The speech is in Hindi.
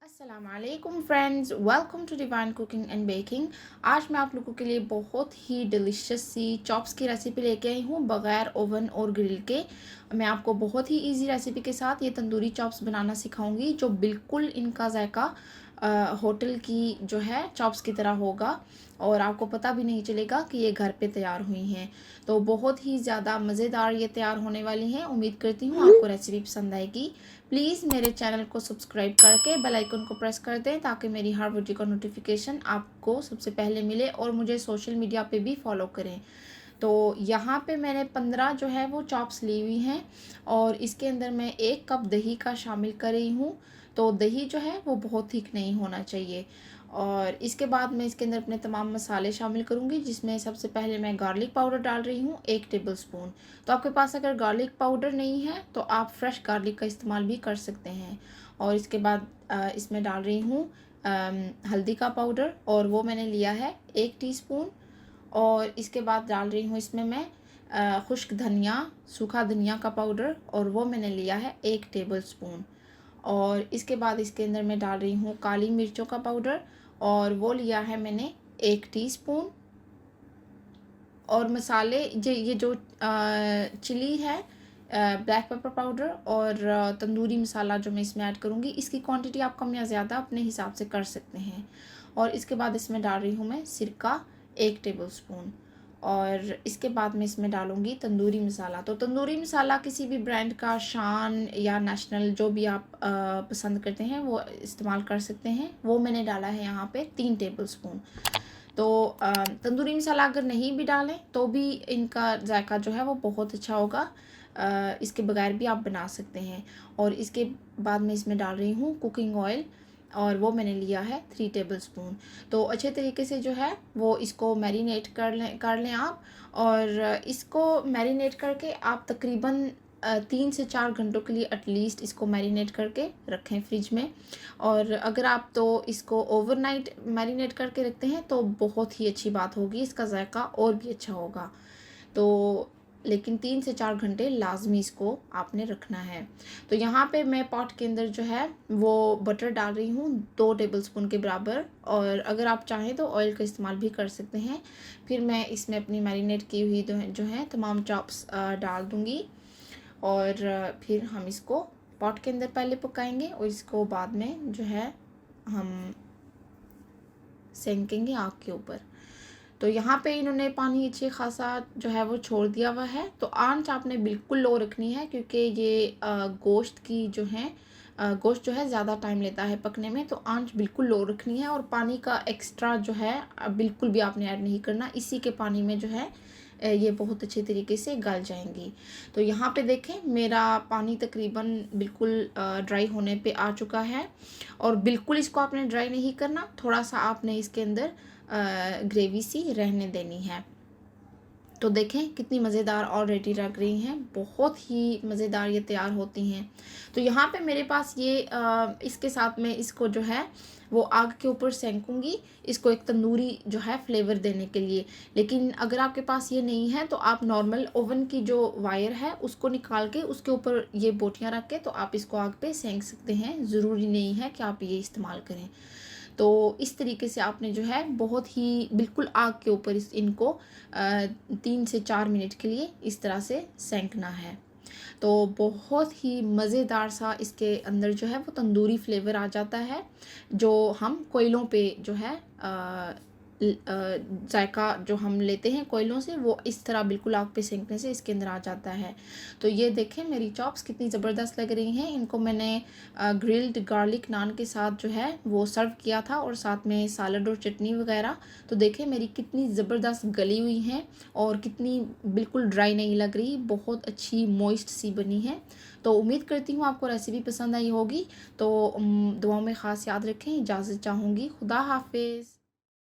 अस्सलामुअलैकुम friends, welcome to Divine Cooking and Baking. आज मैं आप लोगों के लिए बहुत ही डिलीशियस सी चॉप्स की रेसिपी लेके आई हूँ बग़ैर ओवन और ग्रिल के। मैं आपको बहुत ही इजी रेसिपी के साथ ये तंदूरी चॉप्स बनाना सिखाऊंगी जो बिल्कुल इनका जायका होटल की जो है चॉप्स की तरह होगा और आपको पता भी नहीं चलेगा कि ये घर पे तैयार हुई हैं। तो बहुत ही ज़्यादा मज़ेदार ये तैयार होने वाली हैं। उम्मीद करती हूँ आपको रेसिपी पसंद आएगी। प्लीज़ मेरे चैनल को सब्सक्राइब करके बेल आइकन को प्रेस कर दें ताकि मेरी हर वीडियो का नोटिफिकेशन आपको सबसे पहले मिले और मुझे सोशल मीडिया पे भी फॉलो करें। तो यहाँ पे मैंने 15 जो है वो चॉप्स ली हुई हैं और इसके अंदर मैं 1 कप दही का शामिल कर रही हूँ। तो दही जो है वो बहुत थिक नहीं होना चाहिए। और इसके बाद मैं इसके अंदर अपने तमाम मसाले शामिल करूँगी, जिसमें सबसे पहले मैं गार्लिक पाउडर डाल रही हूँ 1 टेबलस्पून। तो आपके पास अगर गार्लिक पाउडर नहीं है तो आप फ्रेश गार्लिक का इस्तेमाल भी कर सकते हैं। और इसके बाद इसमें डाल रही हूँ हल्दी का पाउडर और वो मैंने लिया है 1 टीस्पून। और इसके बाद डाल रही हूँ इसमें मैं खुश्क धनिया, सूखा धनिया का पाउडर और वो मैंने लिया है 1 टेबलस्पून। और इसके बाद इसके अंदर मैं डाल रही हूँ काली मिर्चों का पाउडर और वो लिया है मैंने 1 टीस्पून। और मसाले ये जो चिली है, ब्लैक पेपर पाउडर और तंदूरी मसाला जो मैं इसमें ऐड करूँगी, इसकी क्वांटिटी आप कम या ज़्यादा अपने हिसाब से कर सकते हैं। और इसके बाद इसमें डाल रही हूँ मैं सिरका 1 टेबलस्पून। और इसके बाद मैं इसमें डालूँगी तंदूरी मसाला। तो तंदूरी मसाला किसी भी ब्रांड का, शान या नेशनल, जो भी आप पसंद करते हैं वो इस्तेमाल कर सकते हैं। वो मैंने डाला है यहाँ पे 3 टेबलस्पून। तो तंदूरी मसाला अगर नहीं भी डालें तो भी इनका जायका जो है वो बहुत अच्छा होगा। इसके बगैर भी आप बना सकते हैं। और इसके बाद मैं इसमें डाल रही हूँ कुकिंग ऑयल और वो मैंने लिया है 3 टेबलस्पून। तो अच्छे तरीके से जो है वो इसको मैरिनेट कर लें आप। और इसको मैरिनेट करके आप तकरीबन 3 से 4 घंटों के लिए एटलीस्ट इसको मैरिनेट करके रखें फ्रिज में। और अगर आप तो इसको ओवरनाइट मैरिनेट करके रखते हैं तो बहुत ही अच्छी बात होगी, इसका जायका और भी अच्छा होगा। तो लेकिन 3 से 4 घंटे लाजमी इसको आपने रखना है। तो यहाँ पे मैं पॉट के अंदर जो है वो बटर डाल रही हूँ 2 टेबलस्पून के बराबर। और अगर आप चाहें तो ऑयल का इस्तेमाल भी कर सकते हैं। फिर मैं इसमें अपनी मैरिनेट की हुई जो है तमाम चॉप्स डाल दूँगी। और फिर हम इसको पॉट के अंदर पहले पकाएंगे और इसको बाद में जो है हम सेंकेंगे आग के ऊपर। तो यहाँ पे इन्होंने पानी अच्छे खासा जो है वो छोड़ दिया हुआ है। तो आंच आपने बिल्कुल लो रखनी है क्योंकि ये गोश्त की जो है गोश्त जो है ज़्यादा टाइम लेता है पकने में। तो आंच बिल्कुल लो रखनी है और पानी का एक्स्ट्रा जो है बिल्कुल भी आपने ऐड नहीं करना। इसी के पानी में जो है ये बहुत अच्छे तरीके से गल जाएंगी। तो यहाँ पे देखें मेरा पानी तकरीबन बिल्कुल ड्राई होने पे आ चुका है। और बिल्कुल इसको आपने ड्राई नहीं करना, थोड़ा सा आपने इसके अंदर ग्रेवी सी रहने देनी है। तो देखें कितनी मज़ेदार ऑलरेडी लग रही हैं, बहुत ही मज़ेदार ये तैयार होती हैं। तो यहाँ पे मेरे पास ये इसके साथ में इसको जो है वो आग के ऊपर सेंकूँगी, इसको एक तंदूरी जो है फ्लेवर देने के लिए। लेकिन अगर आपके पास ये नहीं है तो आप नॉर्मल ओवन की जो वायर है उसको निकाल के उसके ऊपर ये बोटियाँ रख के तो आप इसको आग पे सेंक सकते हैं। ज़रूरी नहीं है कि आप ये इस्तेमाल करें। तो इस तरीके से आपने जो है बहुत ही बिल्कुल आग के ऊपर इनको 3 से 4 मिनट के लिए इस तरह से सेंकना है। तो बहुत ही मज़ेदार सा इसके अंदर जो है वो तंदूरी फ्लेवर आ जाता है, जो हम कोयलों पे जो है जायका जो हम लेते हैं कोयलों से, वो इस तरह बिल्कुल आग पे सेंकने से इसके अंदर आ जाता है। तो ये देखें मेरी चॉप्स कितनी ज़बरदस्त लग रही हैं। इनको मैंने ग्रिल्ड गार्लिक नान के साथ जो है वो सर्व किया था और साथ में सलाद और चटनी वगैरह। तो देखें मेरी कितनी ज़बरदस्त गली हुई हैं और कितनी बिल्कुल ड्राई नहीं लग रही, बहुत अच्छी मॉइस्ट सी बनी है। तो उम्मीद करती हूँ आपको रेसिपी पसंद आई होगी। तो दुआओं में ख़ास याद रखें। इजाज़त चाहूँगी। खुदा हाफिज़।